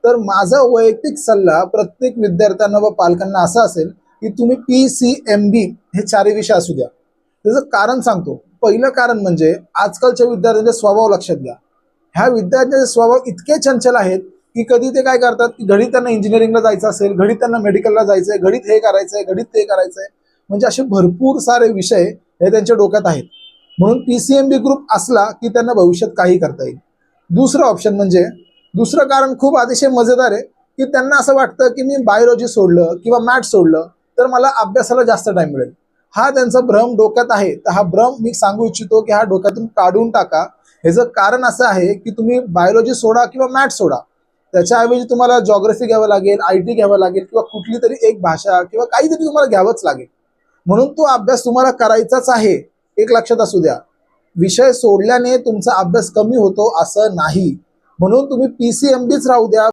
तर माझा वैयक्तिक सल्ला प्रत्येक विद्यार्थ्यांना व पालकांना असा असेल की तुम्ही PCMB हे चारही विषय असू द्या. त्याचं कारण सांगतो. पहिलं कारण म्हणजे आजकालच्या विद्यार्थ्यांचे स्वभाव लक्षात घ्या. ह्या विद्यार्थ्यांचे स्वभाव इतके चंचल आहेत की कधी ते काय करतात की घडी त्यांना इंजिनिअरिंगला जायचं असेल, घडी त्यांना मेडिकलला जायचंय, घडीत हे करायचंय, घडीत ते करायचंय. म्हणजे असे भरपूर सारे विषय हे त्यांच्या डोक्यात आहेत. म्हणून PCMB ग्रुप असला की त्यांना भविष्यात काही करता येईल. दुसरं ऑप्शन म्हणजे दुसरं कारण खूप अतिशय मजेदार आहे की त्यांना असं वाटतं की मी बायोलॉजी सोडलं किंवा मॅथ्स सोडलं तर मला अभ्यासाला जास्त टाइम मिळेल. हा त्यांचा भ्रम डोक्यात आहे. तर हा भ्रम मी सांगू इच्छितो की हा डोक्यातून काढून टाका. ह्याचं कारण असं आहे की तुम्ही बायोलॉजी सोडा किंवा मॅथ्स सोडा, त्याच्याऐवजी तुम्हाला जॉग्राफी घ्यावं लागेल, IT घ्यावं लागेल किंवा कुठली तरी एक भाषा किंवा काहीतरी तुम्हाला घ्यावंच लागेल. म्हणून तो अभ्यास तुम्हाला करायचाच आहे. एक लक्षात असू द्या, विषय सोडल्याने तुमचा अभ्यास कमी होतो असं नाही. म्हणून तुम्ही PCMBच राहू द्या.